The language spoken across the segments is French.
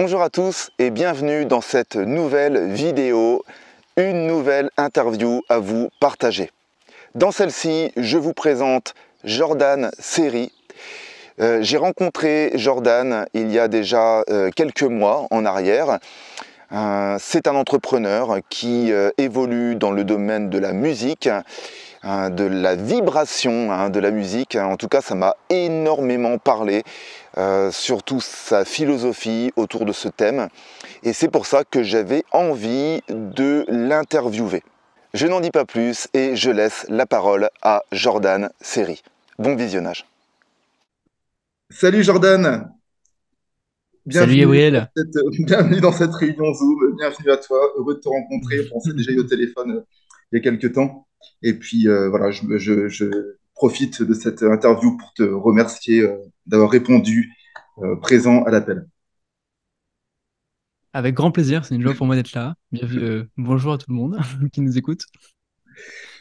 Bonjour à tous et bienvenue dans cette nouvelle vidéo, une nouvelle interview à vous partager. Dans celle-ci, je vous présente Jordan Serry. J'ai rencontré Jordan il y a déjà quelques mois en arrière. C'est un entrepreneur qui évolue dans le domaine de la musique, de la vibration de la musique. En tout cas, ça m'a énormément parlé, surtout sa philosophie autour de ce thème. Et c'est pour ça que j'avais envie de l'interviewer. Je n'en dis pas plus et je laisse la parole à Jordan Serry. Bon visionnage. Salut Jordan, Salut bienvenue Gabriel. bienvenue dans cette réunion Zoom, bienvenue à toi, heureux de te rencontrer, on s'est déjà eu au téléphone il y a quelques temps. Et puis voilà, je profite de cette interview pour te remercier d'avoir répondu présent à l'appel. Avec grand plaisir, c'est une joie pour moi d'être là. Bonjour à tout le monde qui nous écoute.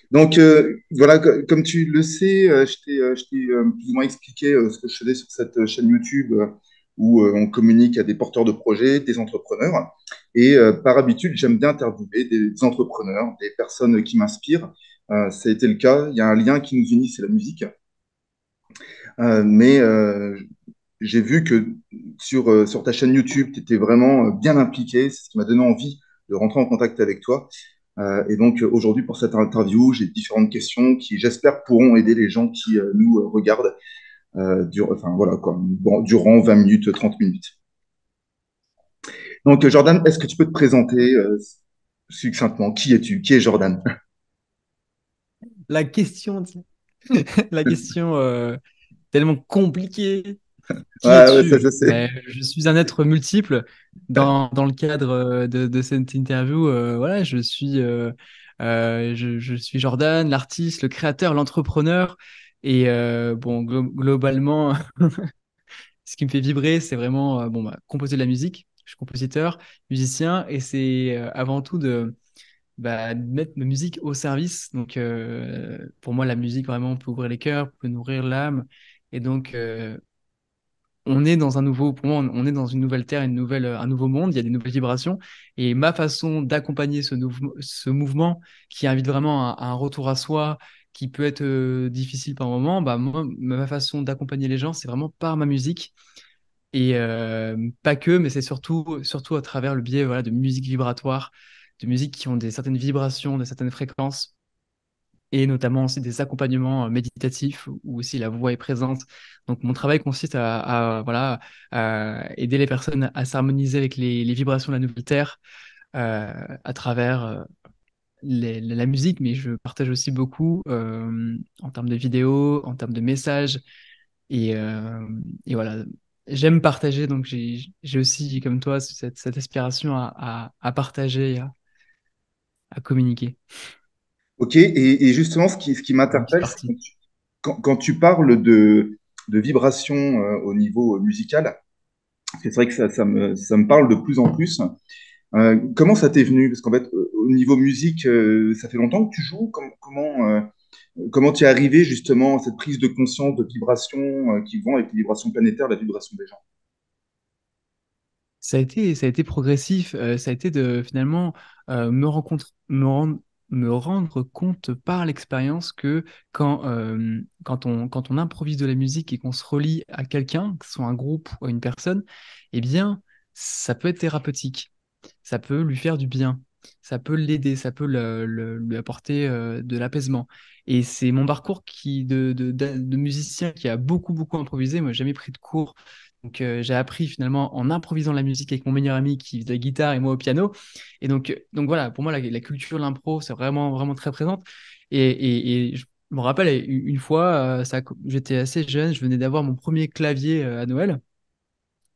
Donc voilà, comme tu le sais, je t'ai plus ou moins expliqué ce que je faisais sur cette chaîne YouTube où on communique à des porteurs de projets, des entrepreneurs. Et par habitude, j'aime bien interviewer des entrepreneurs, des personnes qui m'inspirent. Ça a été le cas. Il y a un lien qui nous unit, c'est la musique. Mais j'ai vu que sur ta chaîne YouTube, tu étais vraiment bien impliqué. C'est ce qui m'a donné envie de rentrer en contact avec toi. Et donc aujourd'hui, pour cette interview, j'ai différentes questions qui, j'espère, pourront aider les gens qui nous regardent enfin, voilà, quoi, bon, durant 20 minutes, 30 minutes. Donc Jordan, est-ce que tu peux te présenter succinctement? Qui es-tu? Qui est Jordan? La question, la question tellement compliquée. Qui Ouais, ouais, ça es-tu? je sais. Je suis un être multiple. Dans le cadre de cette interview, voilà, je suis Jordan, l'artiste, le créateur, l'entrepreneur. Et globalement, ce qui me fait vibrer, c'est vraiment composer de la musique. Je suis compositeur, musicien, et c'est avant tout de mettre ma musique au service. Donc, pour moi, la musique vraiment peut ouvrir les cœurs, peut nourrir l'âme. Et donc, on est dans un nouveau, pour moi, on est dans une nouvelle terre, un nouveau monde. Il y a des nouvelles vibrations. Et ma façon d'accompagner ce mouvement qui invite vraiment à un retour à soi, qui peut être difficile par moment, bah, moi, ma façon d'accompagner les gens, c'est vraiment par ma musique. Et pas que, mais c'est surtout à travers le biais voilà, de musique vibratoire, de musiques qui ont certaines vibrations, des certaines fréquences, et notamment aussi des accompagnements méditatifs où aussi la voix est présente. Donc mon travail consiste voilà, à aider les personnes à s'harmoniser avec les vibrations de la nouvelle Terre à travers la musique, mais je partage aussi beaucoup en termes de vidéos, en termes de messages. Et, euh, et voilà, j'aime partager, donc j'ai aussi, comme toi, cette aspiration à partager, à communiquer. Ok, et justement, ce qui Une petite m'interpelle, c'est partie. quand tu parles de vibration au niveau musical, c'est vrai que ça me parle de plus en plus. Comment ça t'est venu? Parce qu'en fait, au niveau musique, ça fait longtemps que tu joues. Comment tu es arrivé justement à cette prise de conscience de vibrations qui vont avec les vibrations planétaires, la vibration des gens? Ça a été progressif, ça a été de finalement me rendre compte par l'expérience que quand on improvise de la musique et qu'on se relie à quelqu'un, que ce soit un groupe ou une personne, eh bien, ça peut être thérapeutique, ça peut lui faire du bien, ça peut l'aider, ça peut lui apporter de l'apaisement. Et c'est mon parcours de musicien qui a beaucoup improvisé. Moi, j'ai jamais pris de cours donc, j'ai appris finalement en improvisant la musique avec mon meilleur ami qui faisait de la guitare et moi au piano. Et donc voilà, pour moi, la culture, l'impro, c'est vraiment très présente. Et je me rappelle une fois, j'étais assez jeune, je venais d'avoir mon premier clavier à Noël.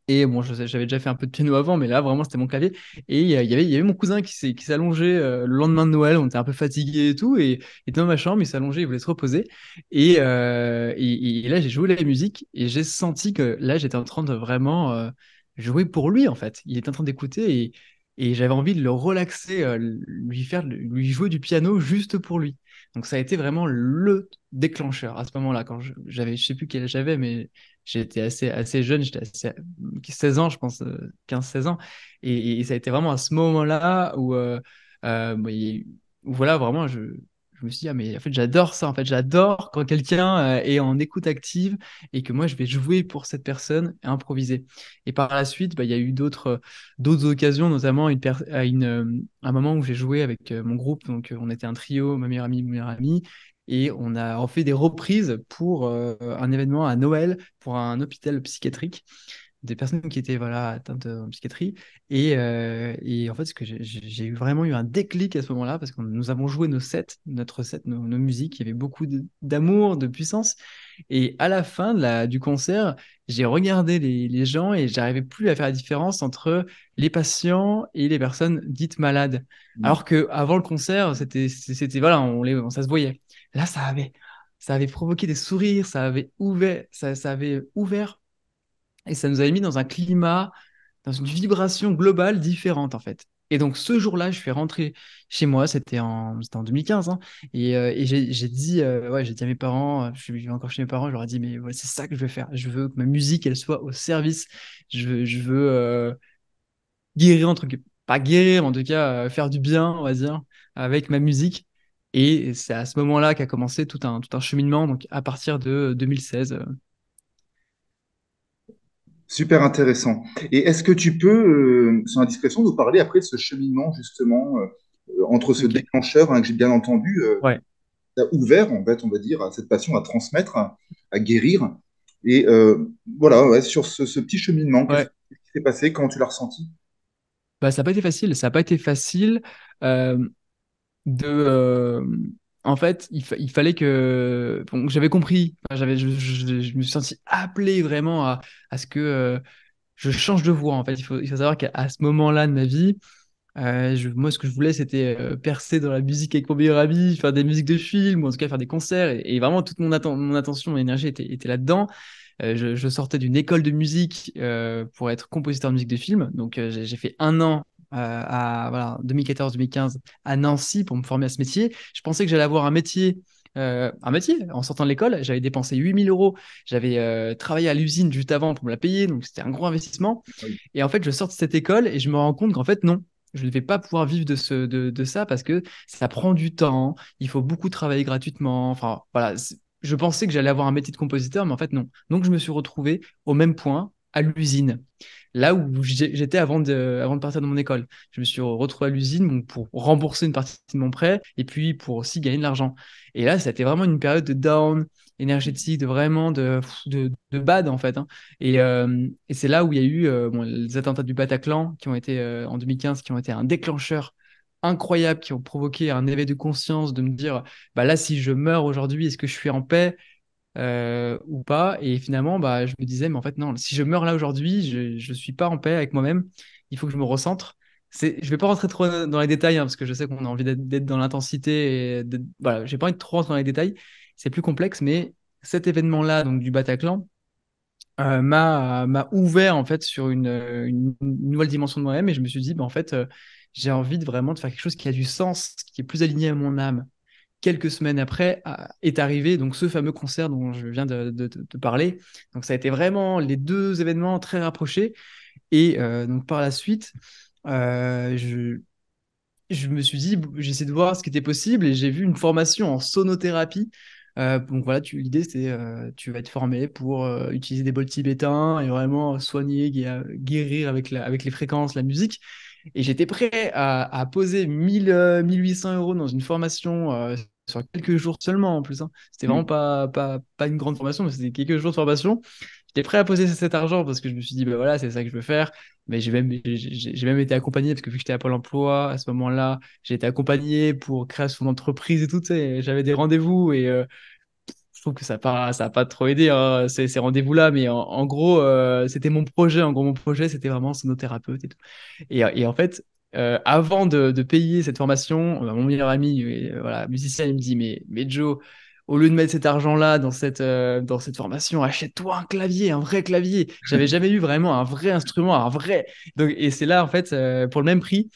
Et bon, j'avais déjà fait un peu de piano avant, mais là, vraiment, c'était mon clavier. Et il y avait mon cousin qui s'allongeait le lendemain de Noël. On était un peu fatigué et tout. Et il était dans ma chambre, il s'allongeait, il voulait se reposer. Et là, j'ai joué la musique et j'ai senti que là, j'étais en train de vraiment jouer pour lui, en fait. Il était en train d'écouter et j'avais envie de le relaxer, lui jouer du piano juste pour lui. Donc, ça a été vraiment le déclencheur à ce moment-là. Je sais plus quel âge j'avais, mais j'étais assez jeune, j'étais assez 16 ans, je pense, 15-16 ans. Et ça a été vraiment à ce moment-là où, bah, où voilà, vraiment, je me suis dit, ah, mais en fait, j'adore ça. En fait, j'adore quand quelqu'un est en écoute active et que moi, je vais jouer pour cette personne et improviser. Et par la suite, bah, il y a eu d'autres occasions, notamment un moment où j'ai joué avec mon groupe. Donc, on était un trio, ma meilleure amie, mon meilleur ami. Et on a fait des reprises pour un événement à Noël pour un hôpital psychiatrique des personnes qui étaient voilà, atteintes en psychiatrie. Et en fait, j'ai vraiment eu un déclic à ce moment-là parce que nous avons joué notre set, nos musiques. Il y avait beaucoup d'amour, de puissance. Et à la fin du concert, j'ai regardé les gens et j'arrivais plus à faire la différence entre les patients et les personnes dites malades. Mm. Alors que avant le concert, voilà, ça se voyait. Là, ça avait provoqué des sourires, ça avait ouvert et ça nous avait mis dans un climat, dans une vibration globale différente, en fait. Et donc, ce jour-là, je suis rentré chez moi, c'était en 2015, hein, et j'ai dit à mes parents, je suis encore chez mes parents, je leur ai dit, mais voilà, c'est ça que je veux faire. Je veux que ma musique, elle soit au service. Je veux guérir, pas guérir, mais en tout cas, faire du bien, on va dire, avec ma musique. Et c'est à ce moment-là qu'a commencé tout un cheminement, donc à partir de 2016. Super intéressant. Et est-ce que tu peux, sans indiscrétion, nous parler après de ce cheminement justement entre ce Ok. déclencheur que j'ai bien entendu, Ouais. qui a ouvert en fait, on va dire, à cette passion à transmettre, à guérir. Et voilà, ouais, sur ce petit cheminement, Ouais. qu'est-ce qui s'est passé, comment tu l'as ressenti? Bah, ça n'a pas été facile. Ça n'a pas été facile euh, de. En fait, il fallait que. Bon, j'avais compris. Enfin, je me suis senti appelé vraiment à ce que je change de voix. En fait, il faut savoir qu'à ce moment-là de ma vie, moi, ce que je voulais, c'était percer dans la musique avec mon meilleur ami, faire des musiques de film, ou en tout cas faire des concerts. Et vraiment, toute mon attention, mon énergie était là-dedans. Je sortais d'une école de musique pour être compositeur de musique de film. Donc, j'ai fait un an voilà, 2014-2015 à Nancy pour me former à ce métier. Je pensais que j'allais avoir un métier en sortant de l'école. J'avais dépensé 8000 euros. J'avais travaillé à l'usine juste avant pour me la payer. Donc, c'était un gros investissement. Oui. Et en fait, je sors de cette école et je me rends compte qu'en fait, non. Je ne vais pas pouvoir vivre de ça parce que ça prend du temps, il faut beaucoup travailler gratuitement. Enfin, voilà, je pensais que j'allais avoir un métier de compositeur, mais en fait, non. Donc, je me suis retrouvé au même point, à l'usine, là où j'étais avant de partir de mon école. Je me suis retrouvé à l'usine donc, pour rembourser une partie de mon prêt et puis pour aussi gagner de l'argent. Et là, c'était vraiment une période de down énergétique, de vraiment de bad, en fait, hein. Et c'est là où il y a eu bon, les attentats du Bataclan qui ont été en 2015, qui ont été un déclencheur incroyable, qui ont provoqué un éveil de conscience de me dire, bah là, si je meurs aujourd'hui, est-ce que je suis en paix ou pas? Et finalement, bah, je me disais, mais en fait, non, si je meurs là aujourd'hui, je suis pas en paix avec moi-même. Il faut que je me recentre. Je vais pas rentrer trop dans les détails, hein, parce que je sais qu'on a envie d'être dans l'intensité. Voilà, j'ai pas envie de trop rentrer dans les détails. C'est plus complexe, mais cet événement-là, donc du Bataclan, m'a ouvert en fait sur une nouvelle dimension de moi-même et je me suis dit, bah, en fait, j'ai envie vraiment de faire quelque chose qui a du sens, qui est plus aligné à mon âme. Quelques semaines après est arrivé donc ce fameux concert dont je viens de parler. Donc ça a été vraiment les deux événements très rapprochés. Et donc par la suite, euh, je, je me suis dit, j'ai essayé de voir ce qui était possible et j'ai vu une formation en sonothérapie. Donc voilà, l'idée c'était tu vas être formé pour utiliser des bols tibétains et vraiment soigner, guérir avec les fréquences, la musique. Et j'étais prêt à poser 1800 euros dans une formation sur quelques jours seulement en plus, hein. C'était vraiment Mm. pas une grande formation, mais c'était quelques jours de formation. J'étais prêt à poser cet argent parce que je me suis dit, bah voilà, c'est ça que je veux faire. Mais j'ai même été accompagné parce que vu que j'étais à Pôle emploi à ce moment-là, j'ai été accompagné pour création d'entreprise et tout, tu sais, j'avais des rendez-vous et je trouve que ça a pas trop aidé, hein, ces rendez-vous-là. Mais en gros, c'était mon projet. En gros, mon projet, c'était vraiment sonothérapeute et tout. Et en fait, avant de payer cette formation, mon meilleur ami, voilà, musicien, il me dit, mais Joe, au lieu de mettre cet argent-là dans cette formation, achète-toi un clavier, un vrai clavier. J'avais jamais eu vraiment un vrai instrument, un vrai. Donc, et c'est là, en fait, pour le même prix,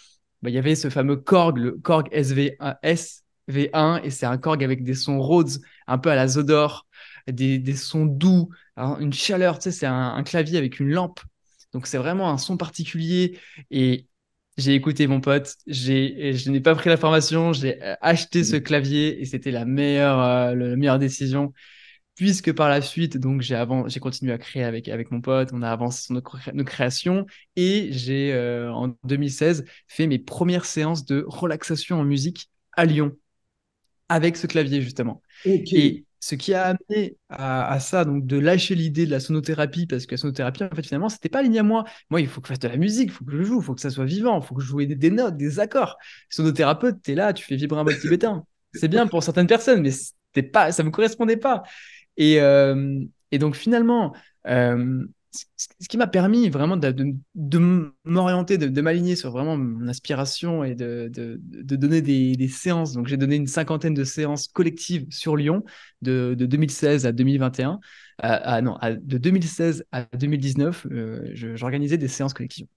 bah, il y avait ce fameux Korg, le Korg SV1, et c'est un Korg avec des sons Rhodes, un peu à la Zodor, des sons doux, alors, une chaleur, tu sais, c'est un clavier avec une lampe. Donc c'est vraiment un son particulier. Et j'ai écouté mon pote, je n'ai pas pris la formation, j'ai acheté ce clavier et c'était la meilleure décision. Puisque par la suite, donc j'ai continué à créer avec mon pote, on a avancé sur nos créations et j'ai en 2016 fait mes premières séances de relaxation en musique à Lyon avec ce clavier justement. Ok. Et ce qui a amené à ça, donc de lâcher l'idée de la sonothérapie, parce que la sonothérapie, en fait, finalement, c'était pas aligné à moi. Moi, il faut que je fasse de la musique, il faut que je joue, il faut que ça soit vivant, il faut que je joue des notes, des accords. Sonothérapeute, t'es là, tu fais vibrer un bol tibétain. C'est bien pour certaines personnes, mais ça me correspondait pas. Et, euh, et donc finalement, euh, ce qui m'a permis vraiment de m'orienter, de m'aligner sur vraiment mon aspiration et de donner des séances. Donc j'ai donné une cinquantaine de séances collectives sur Lyon de 2016 à 2021. Non, de 2016 à 2019, j'organisais des séances collectives.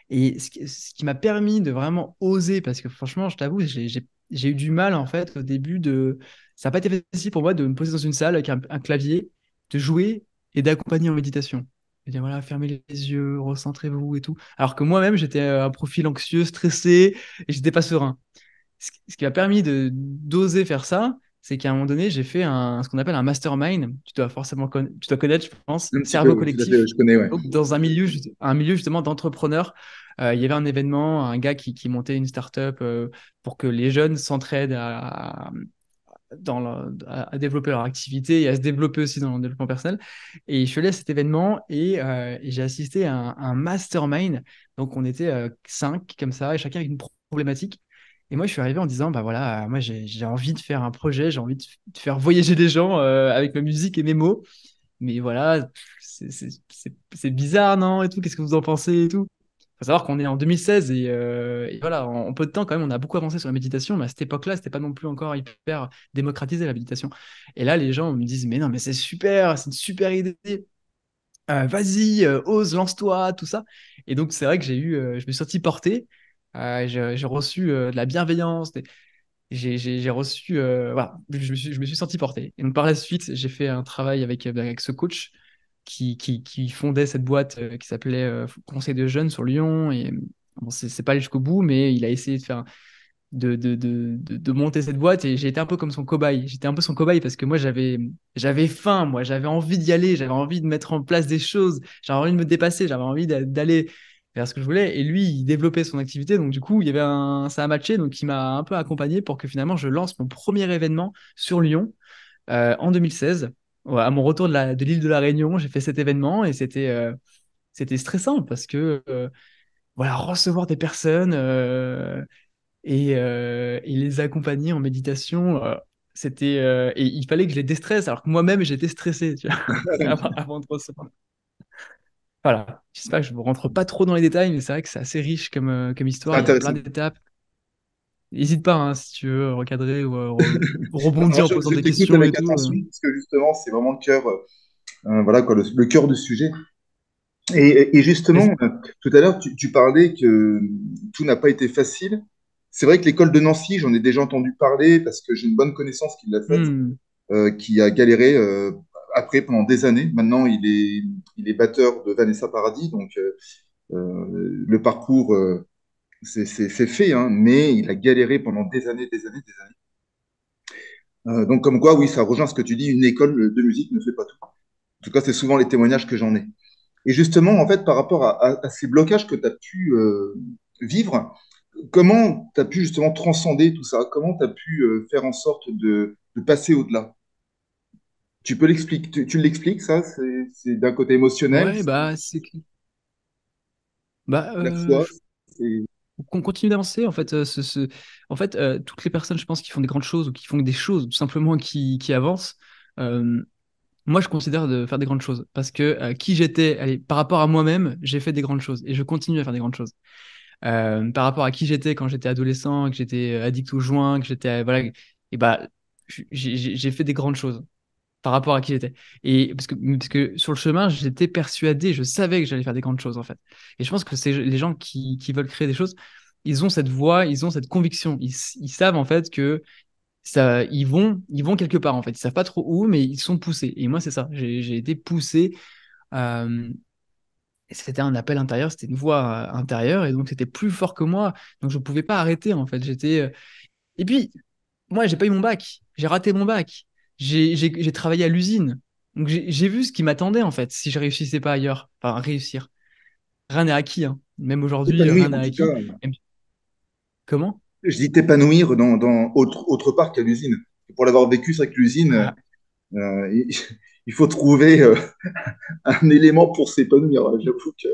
Et ce qui m'a permis de vraiment oser, parce que franchement, je t'avoue, j'ai eu du mal en fait au début de. Ça n'a pas été facile pour moi de me poser dans une salle avec un clavier, de jouer et d'accompagner en méditation. Et dire voilà, fermez les yeux, recentrez-vous et tout. Alors que moi-même, j'étais un profil anxieux, stressé et j'étais pas serein. Ce qui m'a permis d'oser faire ça, c'est qu'à un moment donné, j'ai fait ce qu'on appelle un mastermind. Tu dois connaître, je pense, Un petit peu, cerveau oui, tout à fait, collectif. je connais, ouais. Donc, dans un milieu justement d'entrepreneurs, il y avait un événement, un gars qui montait une startup pour que les jeunes s'entraident à développer leur activité et à se développer aussi dans le développement personnel. Et je suis allé à cet événement et j'ai assisté à un mastermind. Donc, on était cinq comme ça, et chacun avec une problématique. Et moi, je suis arrivé en disant, bah voilà, moi, j'ai envie de faire un projet, j'ai envie de faire voyager des gens avec ma musique et mes mots. Mais voilà, c'est bizarre, non? Et tout, qu'est-ce que vous en pensez et tout? Faut savoir qu'on est en 2016 et voilà, en peu de temps, quand même, on a beaucoup avancé sur la méditation, mais à cette époque-là, c'était pas non plus encore hyper démocratisé la méditation. Et là, les gens me disent, mais non, mais c'est super, c'est une super idée. Vas-y, ose, lance-toi, tout ça. Et donc, c'est vrai que je me suis senti porté. J'ai reçu de la bienveillance, j'ai reçu, voilà, je me suis senti porté. Et donc par la suite, j'ai fait un travail avec ce coach qui fondait cette boîte qui s'appelait Conseil de jeunes sur Lyon. Et bon, c'est pas allé jusqu'au bout, mais il a essayé de monter cette boîte et j'ai été un peu comme son cobaye. J'étais un peu son cobaye parce que moi j'avais faim, moi j'avais envie d'y aller, j'avais envie de mettre en place des choses, j'avais envie de me dépasser, j'avais envie d'aller vers ce que je voulais et lui il développait son activité donc du coup ça a matché donc il m'a un peu accompagné pour que finalement je lance mon premier événement sur Lyon en 2016. Ouais, à mon retour de l'île de la Réunion, j'ai fait cet événement et c'était stressant parce que voilà, recevoir des personnes et les accompagner en méditation. Et il fallait que je les déstresse, alors que moi-même j'étais stressé, tu vois, avant de recevoir. Voilà, j'espère que je ne rentre pas trop dans les détails, mais c'est vrai que c'est assez riche comme C'est histoire, il y a plein intéressant. d'étapes. N'hésite pas hein, si tu veux recadrer ou Alors, rebondir en posant je des t'écoute questions et avec tout. attention, parce que justement, c'est vraiment le cœur, voilà, quoi, le cœur du sujet. Et justement, Vas-y. tout à l'heure, tu parlais que tout n'a pas été facile. C'est vrai que l'école de Nancy, j'en ai déjà entendu parler parce que j'ai une bonne connaissance qui l'a faite, Hmm. qui a galéré après pendant des années. Maintenant, il est batteur de Vanessa Paradis, donc le parcours, c'est fait, hein, mais il a galéré pendant des années, des années, des années. Donc, comme quoi, oui, ça rejoint ce que tu dis, une école de musique ne fait pas tout. En tout cas, c'est souvent les témoignages que j'en ai. Et justement, en fait, par rapport à ces blocages que tu as pu vivre, comment tu as pu justement transcender tout ça? Comment tu as pu faire en sorte de passer au-delà? Tu peux l'expliquer, tu l'expliques, ça? C'est d'un côté émotionnel, Ouais, c'est bah, bah, la foi, c'est... qu'on continue d'avancer. En fait, toutes les personnes, je pense, qui font des grandes choses ou qui font des choses, tout simplement qui avancent, euh, moi, je considère de faire des grandes choses parce que qui j'étais, allez, par rapport à moi-même, j'ai fait des grandes choses et je continue à faire des grandes choses. Par rapport à qui j'étais quand j'étais adolescent, que j'étais addict au joint, que j'étais, voilà, et bah, j'ai fait des grandes choses par rapport à qui j'étais. Et parce que sur le chemin, j'étais persuadé, je savais que j'allais faire des grandes choses en fait. Et je pense que c'est les gens qui veulent créer des choses, ils ont cette voix, ils ont cette conviction, ils savent en fait que ils vont quelque part en fait. Ils savent pas trop où, mais ils sont poussés. Et moi, c'est ça. J'ai été poussé. euh, et c'était un appel intérieur, c'était une voix intérieure, et donc c'était plus fort que moi. Donc je pouvais pas arrêter en fait. Et puis moi, j'ai pas eu mon bac. J'ai raté mon bac. J'ai travaillé à l'usine. Donc j'ai vu ce qui m'attendait en fait si je réussissais pas ailleurs. Enfin, réussir. Rien n'est acquis, hein. Même aujourd'hui, rien T'épanouir, n'est en tout acquis. cas. Et comment? Je dis t'épanouir dans autre part qu'à l'usine. Pour l'avoir vécu, c'est vrai que l'usine, Ah. il, il faut trouver un élément pour s'épanouir. J'avoue que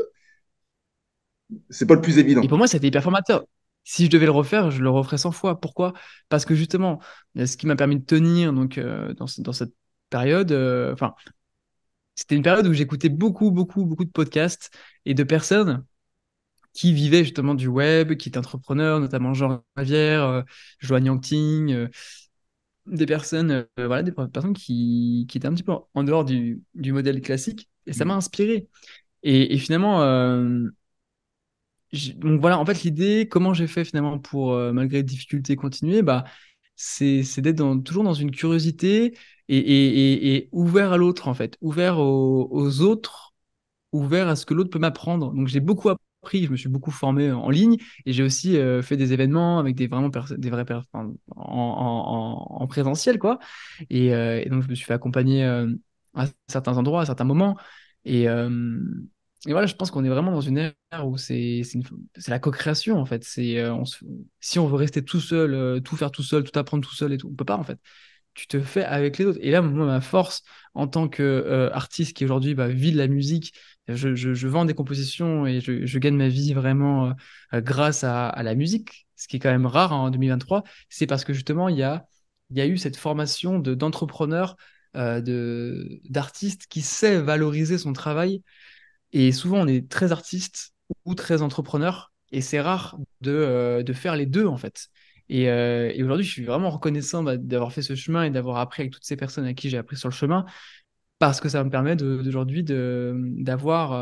c'est pas le plus Et évident. pour moi, c'était hyper formateur. Si je devais le refaire, je le referais 100 fois. Pourquoi? Parce que justement, ce qui m'a permis de tenir donc, dans cette période, enfin, c'était une période où j'écoutais beaucoup de podcasts et de personnes qui vivaient justement du web, qui étaient entrepreneurs, notamment Jean Ravière, Joanne Yangting, des personnes, voilà, des personnes qui étaient un petit peu en dehors du modèle classique. Et ça m'a inspiré. Et finalement, donc voilà, en fait, l'idée, comment j'ai fait finalement pour, malgré les difficultés, continuer, bah, c'est d'être toujours dans une curiosité et ouvert à l'autre, en fait, ouvert aux autres, ouvert à ce que l'autre peut m'apprendre. Donc j'ai beaucoup appris, je me suis beaucoup formé en ligne et j'ai aussi fait des événements avec des vraies personnes en présentiel, quoi. Et donc je me suis fait accompagner à certains endroits, à certains moments. Et, euh, et voilà, je pense qu'on est vraiment dans une ère où c'est la co-création, en fait. Si on veut rester tout seul, tout faire tout seul, tout apprendre tout seul et tout, on peut pas, en fait. Tu te fais avec les autres. Et là, moi, ma force en tant qu'artiste qui aujourd'hui vit de la musique, je vends des compositions et je gagne ma vie vraiment grâce à la musique, ce qui est quand même rare, hein, en 2023. C'est parce que justement, il y a eu cette formation d'entrepreneur, d'artiste qui sait valoriser son travail. Et souvent, on est très artiste ou très entrepreneur, et c'est rare de faire les deux, en fait. Et aujourd'hui, je suis vraiment reconnaissant d'avoir fait ce chemin et d'avoir appris avec toutes ces personnes à qui j'ai appris sur le chemin, parce que ça me permet d'aujourd'hui d'avoir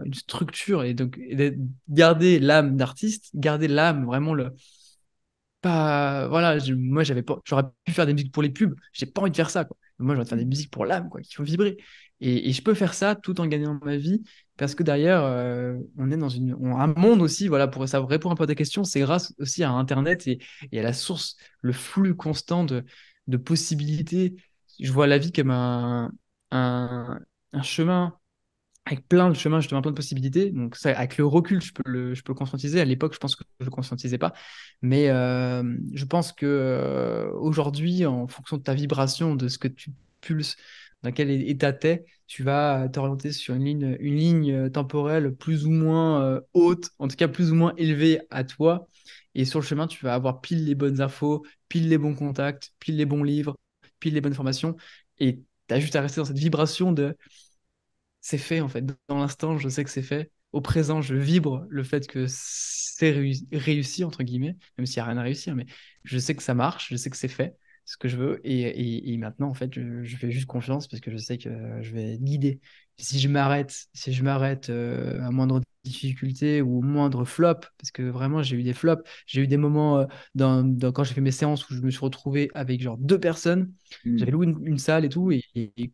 une structure et donc et de garder l'âme d'artiste, garder l'âme, vraiment pas voilà, moi j'avais pas j'aurais pu faire des musiques pour les pubs, j'ai pas envie de faire ça, quoi. Moi j'ai envie de faire des musiques pour l'âme, quoi, qui font vibrer. Et je peux faire ça tout en gagnant ma vie, parce que derrière on est dans un monde aussi, voilà, pour ça répondre un peu à ta question, c'est grâce aussi à Internet et à la source, le flux constant de possibilités. Je vois la vie comme un, un chemin avec plein de chemins, justement, plein de possibilités. Donc, ça, avec le recul, je peux le conscientiser. À l'époque, je pense que je ne le conscientisais pas. Mais je pense que aujourd'hui, en fonction de ta vibration, de ce que tu pulses, dans quel état t'es, tu vas t'orienter sur une ligne temporelle plus ou moins haute, en tout cas plus ou moins élevée à toi. Et sur le chemin, tu vas avoir pile les bonnes infos, pile les bons contacts, pile les bons livres, pile les bonnes formations. Et tu as juste à rester dans cette vibration de c'est fait en fait. Dans l'instant, je sais que c'est fait. Au présent, je vibre le fait que c'est réussi, entre guillemets, même s'il n'y a rien à réussir, mais je sais que ça marche, je sais que c'est fait, ce que je veux. Et maintenant, en fait, je fais juste confiance parce que je sais que je vais être guidé. Si je m'arrête à moindre difficulté ou moindre flop, parce que vraiment, j'ai eu des flops, j'ai eu des moments quand j'ai fait mes séances où je me suis retrouvé avec genre deux personnes. J'avais Hmm. loué une salle et tout, et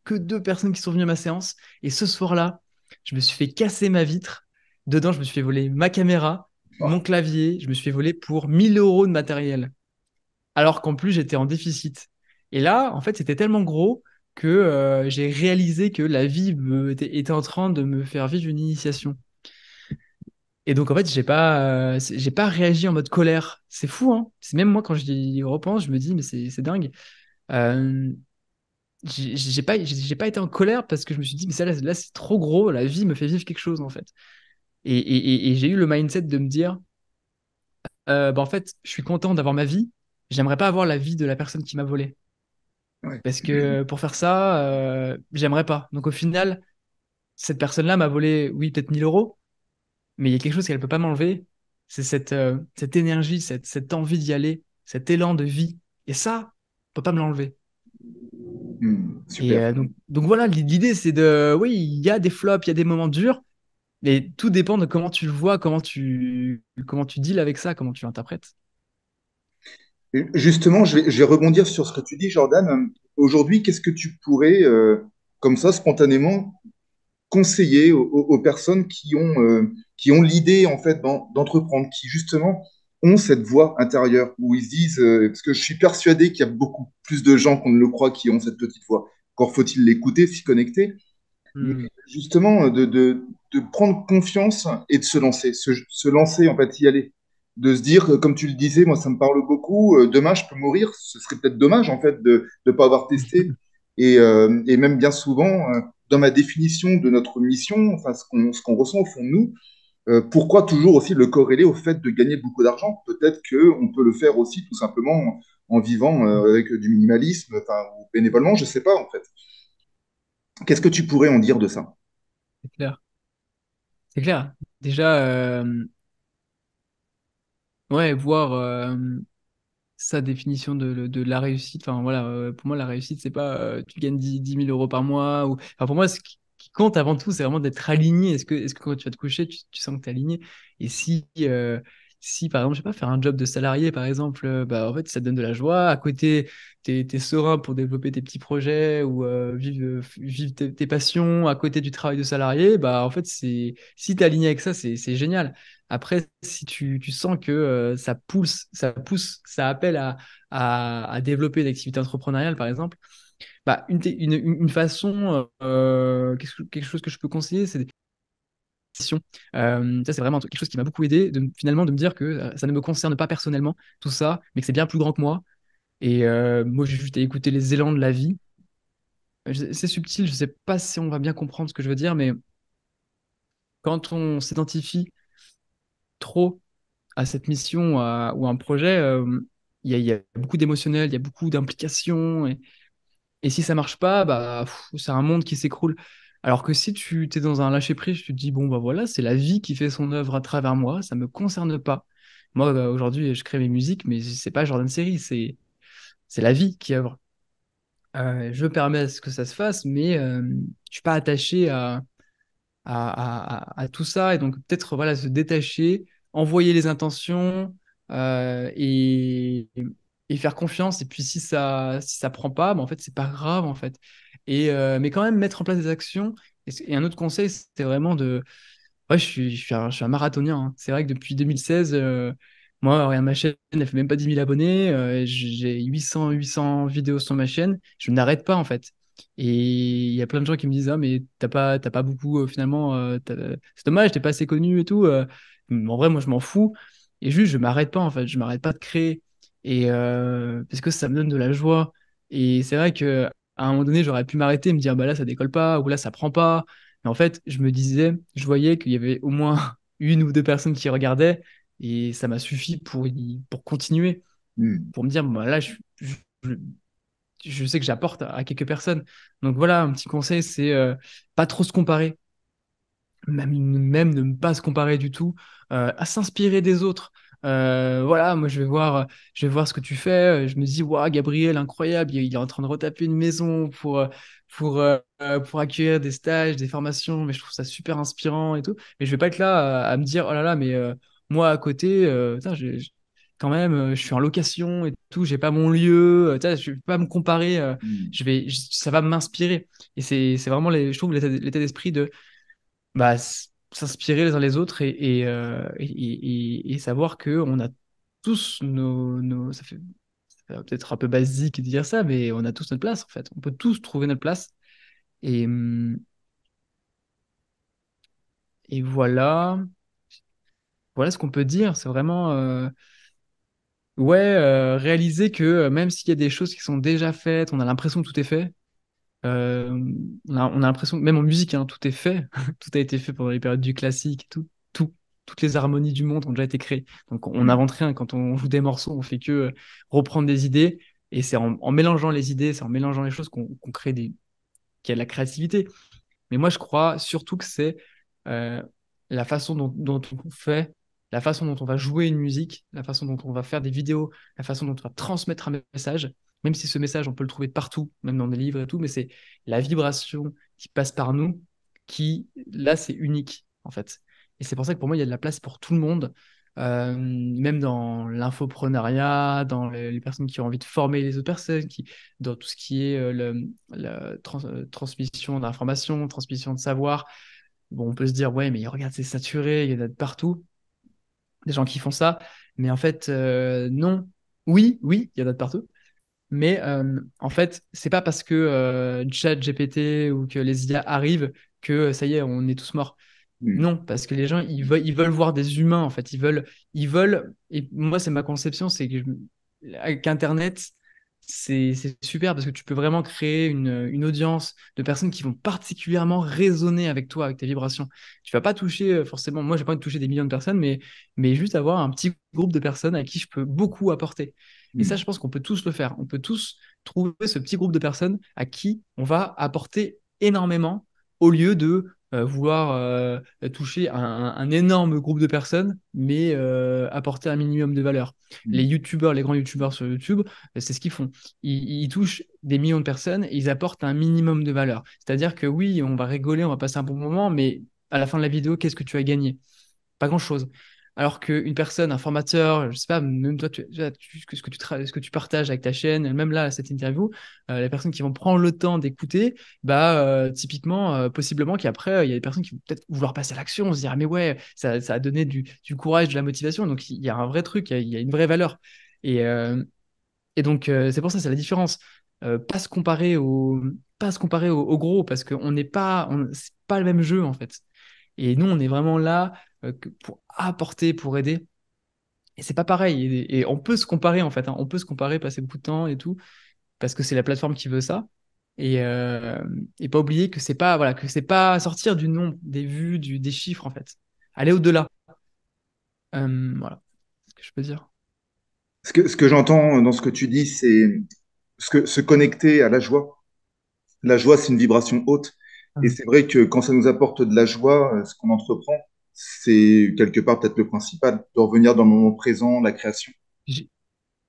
que deux personnes qui sont venues à ma séance. Et ce soir-là, je me suis fait casser ma vitre. Dedans, je me suis fait voler ma caméra, mon Ah, clavier. Je me suis fait voler pour 1 000 € de matériel. Alors qu'en plus, j'étais en déficit. Et là, en fait, c'était tellement gros que j'ai réalisé que la vie était en train de me faire vivre une initiation. Et donc, en fait, j'ai pas réagi en mode colère. C'est fou, hein? C'est même moi, quand j'y repense, je me dis, mais c'est dingue. Euh, j'ai pas été en colère parce que je me suis dit, mais ça, là c'est trop gros, la vie me fait vivre quelque chose, en fait. Et j'ai eu le mindset de me dire, en fait, je suis content d'avoir ma vie, j'aimerais pas avoir la vie de la personne qui m'a volé. ouais. Parce que pour faire ça, j'aimerais pas. Donc au final, cette personne-là m'a volé, oui, peut-être 1 000 €, mais il y a quelque chose qu'elle peut pas m'enlever, c'est cette énergie, cette envie d'y aller, cet élan de vie. Et ça, on peut pas me l'enlever. Hmm. Et Super. donc voilà, l'idée c'est oui, il y a des flops, il y a des moments durs, mais tout dépend de comment tu le vois, comment tu deals avec ça, comment tu l'interprètes. Et justement, je vais rebondir sur ce que tu dis, Jordan. Aujourd'hui, qu'est-ce que tu pourrais, comme ça, spontanément, conseiller aux personnes qui ont l'idée, en fait, d'entreprendre, qui, justement, ont cette voix intérieure, où ils se disent, parce que je suis persuadé qu'il y a beaucoup plus de gens qu'on ne le croit qui ont cette petite voix. Encore faut-il l'écouter, s'y connecter. Mais Hmm. justement, de prendre confiance et de se lancer, se lancer, en fait, y aller. De se dire, comme tu le disais, moi, ça me parle beaucoup. Demain, je peux mourir. Ce serait peut-être dommage, en fait, de ne pas avoir testé. Et même bien souvent, dans ma définition de notre mission, enfin, ce qu'on ressent au fond de nous, pourquoi toujours aussi le corréler au fait de gagner beaucoup d'argent? Peut-être qu'on peut le faire aussi tout simplement en vivant avec du minimalisme, enfin, ou bénévolement, je sais pas, en fait. Qu'est-ce que tu pourrais en dire de ça? C'est clair. C'est clair. Déjà, ouais, voir sa définition de la réussite. Enfin, voilà, pour moi, la réussite, c'est pas tu gagnes 10 000 euros par mois. Ou... Enfin, pour moi, ce qui compte avant tout, c'est vraiment d'être aligné. Est-ce que quand tu vas te coucher, tu sens que tu es aligné? Et si, par exemple, je sais pas, faire un job de salarié, par exemple, bah, en fait, ça te donne de la joie. À côté, t'es serein pour développer tes petits projets ou vivre tes passions à côté du travail de salarié, bah, en fait, si tu es aligné avec ça, c'est génial. Après, si tu sens que ça appelle à développer une activité entrepreneuriale, par exemple, bah, une façon, quelque chose que je peux conseiller, c'est des sessions. Ça, c'est vraiment quelque chose qui m'a beaucoup aidé, finalement, de me dire que ça ne me concerne pas personnellement, tout ça, mais que c'est bien plus grand que moi. Et moi, j'ai juste à écouter les élans de la vie. C'est subtil, je sais pas si on va bien comprendre ce que je veux dire, mais quand on s'identifie trop à cette mission ou à un projet, il y a beaucoup d'émotionnel, il y a beaucoup d'implications. Et si ça marche pas, bah, c'est un monde qui s'écroule. Alors que si tu t'es dans un lâcher-prise, tu te dis, bon, bah voilà, c'est la vie qui fait son œuvre à travers moi, ça me concerne pas. Moi, aujourd'hui, je crée mes musiques, mais c'est pas Jordan Série, c'est la vie qui œuvre. Je permets à ce que ça se fasse, mais je suis pas attaché à tout ça et donc peut-être voilà se détacher, envoyer les intentions et faire confiance et puis si ça prend pas, bah, en fait c'est pas grave en fait mais quand même mettre en place des actions et un autre conseil c'est vraiment de ouais je suis un marathonien hein. C'est vrai que depuis 2016 moi regarde ma chaîne elle fait même pas 10 000 abonnés j'ai 800 vidéos sur ma chaîne je n'arrête pas en fait et il y a plein de gens qui me disent, ah, mais t'as pas beaucoup, finalement, c'est dommage, t'es pas assez connu et tout. En vrai, moi, je m'en fous. Et juste, je m'arrête pas, en fait. Je m'arrête pas de créer. Et parce que ça me donne de la joie. Et c'est vrai que à un moment donné, j'aurais pu m'arrêter et me dire, bah là, ça décolle pas, ou là, ça prend pas. Mais en fait, je me disais, je voyais qu'il y avait au moins une ou deux personnes qui regardaient. Et ça m'a suffi pour continuer, Hmm. pour me dire, bah là, je- je sais que j'apporte à quelques personnes. Donc voilà, un petit conseil, c'est pas trop se comparer, même ne pas se comparer du tout, à s'inspirer des autres. Voilà, moi je vais voir ce que tu fais. Je me dis, waouh, Gabriel, incroyable, il est en train de retaper une maison pour accueillir des stages, des formations, mais je trouve ça super inspirant et tout. Mais je vais pas être là à me dire, oh là là, mais moi à côté, putain, quand même, je suis en location et tout, j'ai pas mon lieu, putain, je vais pas me comparer, Hmm. ça va m'inspirer. Et c'est vraiment, je trouve, l'état d'esprit de bah, s'inspirer les uns les autres et savoir que on a tous ça fait peut-être un peu basique de dire ça, mais on a tous notre place en fait. On peut tous trouver notre place. Et, hum, et voilà ce qu'on peut dire. C'est vraiment ouais, réaliser que même s'il y a des choses qui sont déjà faites, on a l'impression que tout est fait. Euh, on a l'impression que même en musique, hein, tout est fait. Tout a été fait pendant les périodes du classique. Tout, toutes les harmonies du monde ont déjà été créées. Donc on Hmm. n'invente rien. Quand on joue des morceaux, on fait que reprendre des idées. Et c'est en mélangeant les idées, c'est en mélangeant les choses qu'on crée qu'il y a de la créativité. Mais moi, je crois surtout que c'est euh, la façon dont on fait, la façon dont on va jouer une musique, la façon dont on va faire des vidéos, la façon dont on va transmettre un message, même si ce message, on peut le trouver de partout, même dans des livres et tout, mais c'est la vibration qui passe par nous qui, là, c'est unique, en fait. Et c'est pour ça que pour moi, il y a de la place pour tout le monde. même dans l'infopreneuriat, dans les personnes qui ont envie de former les autres personnes, dans tout ce qui est la transmission d'informations, transmission de savoir. Bon, on peut se dire, ouais, mais regarde, c'est saturé, il y en a de partout, des gens qui font ça. Mais en fait, non. Oui, oui, il y en a de partout. Mais en fait, c'est pas parce que ChatGPT ou que les IA arrivent que ça y est, on est tous morts. Mm. Non, parce que les gens, ils veulent voir des humains, en fait. Et moi, c'est ma conception, c'est que avec Internet, c'est super parce que tu peux vraiment créer une audience de personnes qui vont particulièrement résonner avec toi, avec tes vibrations. Tu vas pas toucher forcément, moi, j'ai pas envie de toucher des millions de personnes, mais juste avoir un petit groupe de personnes à qui je peux beaucoup apporter. Et ça, Mm. je pense qu'on peut tous le faire. On peut tous trouver ce petit groupe de personnes à qui on va apporter énormément au lieu de vouloir toucher un énorme groupe de personnes, mais apporter un minimum de valeur. Les Mm. youtubeurs, les grands youtubeurs sur YouTube, c'est ce qu'ils font. Ils touchent des millions de personnes et ils apportent un minimum de valeur. C'est-à-dire que oui, on va rigoler, on va passer un bon moment, mais à la fin de la vidéo, qu'est-ce que tu as gagné? Pas grand-chose. Alors qu'une personne, un formateur, je sais pas, même toi, ce que tu partages avec ta chaîne, même là, cette interview, les personnes qui vont prendre le temps d'écouter, bah, typiquement, possiblement qu'après, il y a des personnes qui vont peut-être vouloir passer à l'action, se dire, ah, mais ouais, ça a donné du courage, de la motivation. Donc, il y a un vrai truc, il y a une vraie valeur. Et, euh, et donc, c'est pour ça, c'est la différence. Pas se comparer au gros, parce qu'on n'est pas, c'est pas le même jeu, en fait. Et nous, on est vraiment là pour apporter, pour aider. Et c'est pas pareil. Et on peut se comparer, en fait, hein. On peut se comparer, passer beaucoup de temps et tout, parce que c'est la plateforme qui veut ça. Et pas oublier que c'est pas, voilà, que c'est pas sortir du nombre, des vues, des chiffres, en fait. Aller au-delà. Voilà, ce que je peux dire. Ce que j'entends dans ce que tu dis, c'est se connecter à la joie. La joie, c'est une vibration haute. Et Hum. c'est vrai que quand ça nous apporte de la joie, ce qu'on entreprend, c'est quelque part peut-être le principal, de revenir dans le moment présent, la création. J'ai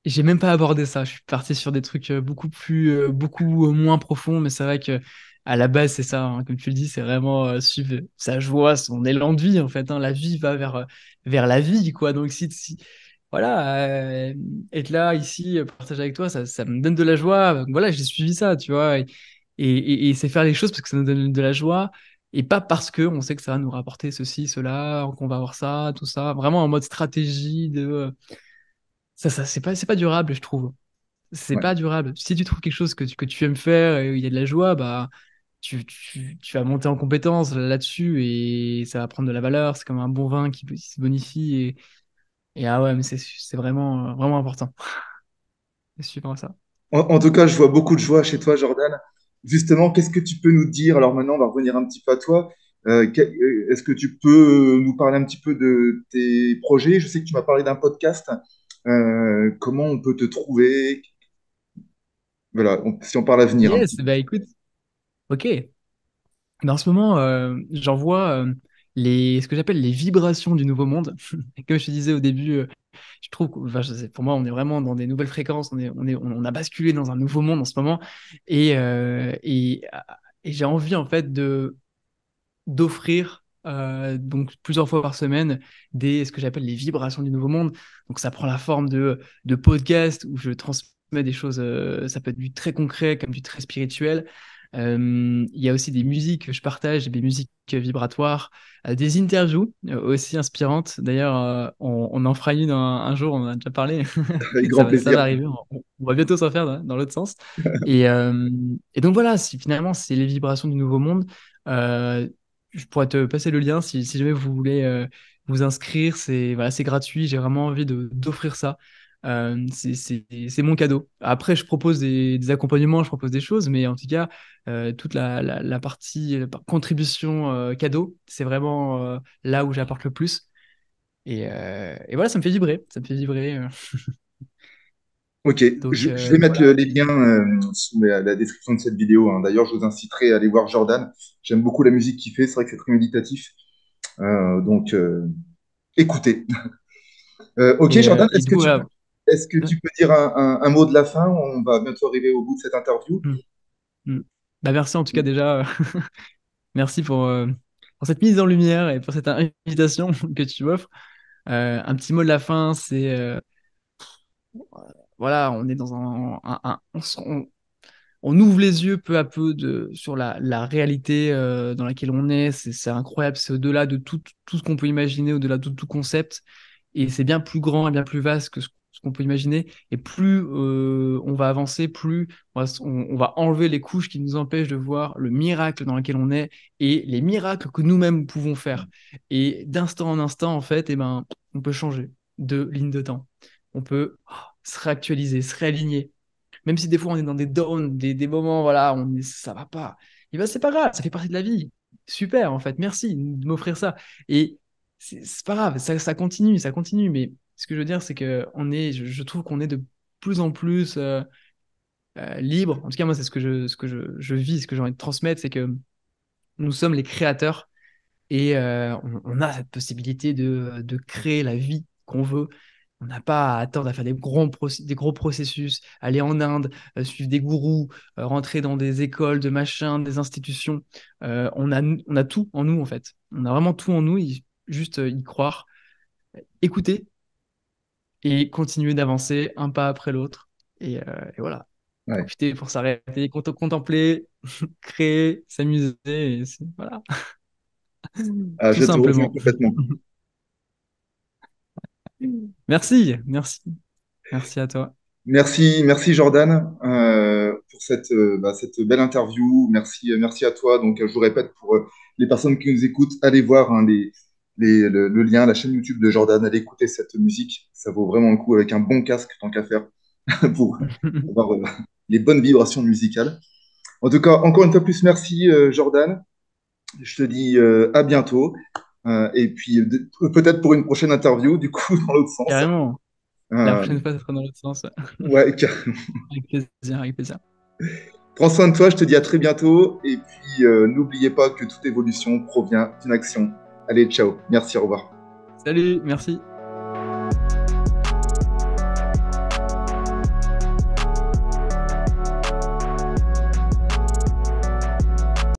j'ai même pas abordé ça. Je suis parti sur des trucs beaucoup moins profonds, mais c'est vrai que à la base, c'est ça, hein. Comme tu le dis, c'est vraiment suivre sa joie, son élan de vie, en fait, hein. La vie va vers la vie, quoi. Donc, voilà, être là, ici, partager avec toi, ça me donne de la joie. Donc, voilà, j'ai suivi ça, tu vois. Et c'est faire les choses parce que ça nous donne de la joie. Et pas parce que on sait que ça va nous rapporter ceci, cela, qu'on va avoir ça, tout ça. Vraiment en mode stratégie ça, c'est pas durable, je trouve. C'est Ouais. pas durable. Si tu trouves quelque chose que tu aimes faire et où il y a de la joie, bah, tu vas monter en compétence là-dessus et ça va prendre de la valeur. C'est comme un bon vin qui se bonifie. Et ah ouais, mais c'est vraiment, vraiment important. C'est super ça. En tout cas, je vois beaucoup de joie chez toi, Jordan. Justement, qu'est-ce que tu peux nous dire? Alors maintenant, on va revenir un petit peu à toi. Est-ce que tu peux nous parler un petit peu de tes projets? Je sais que tu m'as parlé d'un podcast. Comment on peut te trouver? Voilà, si on parle à venir un Yes, petit peu. bah écoute, ok. En ce moment, j'envoie ce que j'appelle les vibrations du nouveau monde. Comme je te disais au début, je trouve que, enfin, pour moi, on est vraiment dans des nouvelles fréquences. On a basculé dans un nouveau monde en ce moment. Et, euh, et, et j'ai envie, en fait, d'offrir donc plusieurs fois par semaine ce que j'appelle les vibrations du nouveau monde. Donc ça prend la forme de podcasts où je transmets des choses, ça peut être du très concret comme du très spirituel. Il y a aussi des musiques que je partage, des musiques vibratoires, des interviews aussi inspirantes. D'ailleurs, on en fera une un jour, on en a déjà parlé. Avec grand Ça va plaisir. arriver, on va bientôt s'en faire dans l'autre sens. Et donc voilà, finalement, c'est les vibrations du nouveau monde. Euh, je pourrais te passer le lien si jamais vous voulez vous inscrire. C'est gratuit. J'ai vraiment envie d'offrir ça. C'est mon cadeau. Après, je propose des accompagnements, je propose des choses, mais en tout cas, toute la partie contribution cadeau, c'est vraiment là où j'apporte le plus. Et voilà, ça me fait vibrer. Ça me fait vibrer. Ok, Donc, je vais mettre voilà. les liens sous la description de cette vidéo, hein. D'ailleurs, je vous inciterai à aller voir Jordan. J'aime beaucoup la musique qu'il fait, c'est vrai que c'est très méditatif. Donc, écoutez. Ok, Jordan, Et du coup, voilà. est-ce que tu peux dire un mot de la fin? On va bientôt arriver au bout de cette interview. Mm, mm. Bah, merci en tout cas déjà. Merci pour cette mise en lumière et pour cette invitation que tu m'offres. Un petit mot de la fin, c'est voilà, on est dans on ouvre les yeux peu à peu sur la réalité dans laquelle on est. C'est incroyable, c'est au-delà de tout ce qu'on peut imaginer, au-delà de tout concept. Et c'est bien plus grand et bien plus vaste que ce qu'on peut imaginer. Et plus on va avancer, plus on va enlever les couches qui nous empêchent de voir le miracle dans lequel on est et les miracles que nous-mêmes pouvons faire. Et d'instant en instant, en fait, eh ben, on peut changer de ligne de temps. On peut se réactualiser, se réaligner. Même si des fois on est dans des downs, des moments, voilà, ça va pas. Et ben c'est pas grave, ça fait partie de la vie. Super, en fait, merci de m'offrir ça. Et c'est pas grave, ça continue, ça continue. Mais ce que je veux dire, c'est que je trouve qu'on est de plus en plus libre. En tout cas, moi, c'est je vis, ce que j'ai envie de transmettre, c'est que nous sommes les créateurs et on a cette possibilité de créer la vie qu'on veut. On n'a pas à attendre à faire des gros processus, aller en Inde, suivre des gourous, rentrer dans des écoles, de machins, des institutions. On a tout en nous, en fait. On a vraiment tout en nous, juste y croire, écouter et continuer d'avancer un pas après l'autre. Et voilà, Ouais. profiter pour s'arrêter, contempler, créer, s'amuser. Voilà, Ah, tout je te rejoins simplement. complètement. Merci, merci, merci à toi. Merci Jordan pour cette belle interview. Merci à toi. Donc, je vous répète pour les personnes qui nous écoutent, allez voir hein, le lien, la chaîne YouTube de Jordan, allez écouter cette musique. Ça vaut vraiment le coup avec un bon casque tant qu'à faire pour avoir les bonnes vibrations musicales. En tout cas, encore une fois plus, merci Jordan. Je te dis à bientôt. Et puis peut-être pour une prochaine interview, du coup, dans l'autre sens. Carrément. La Euh, prochaine fois, ça sera dans l'autre sens. ouais, Avec plaisir, avec plaisir. prends soin de toi, je te dis à très bientôt. Et puis, n'oubliez pas que toute évolution provient d'une action. Allez, ciao. Merci, au revoir. Salut, merci.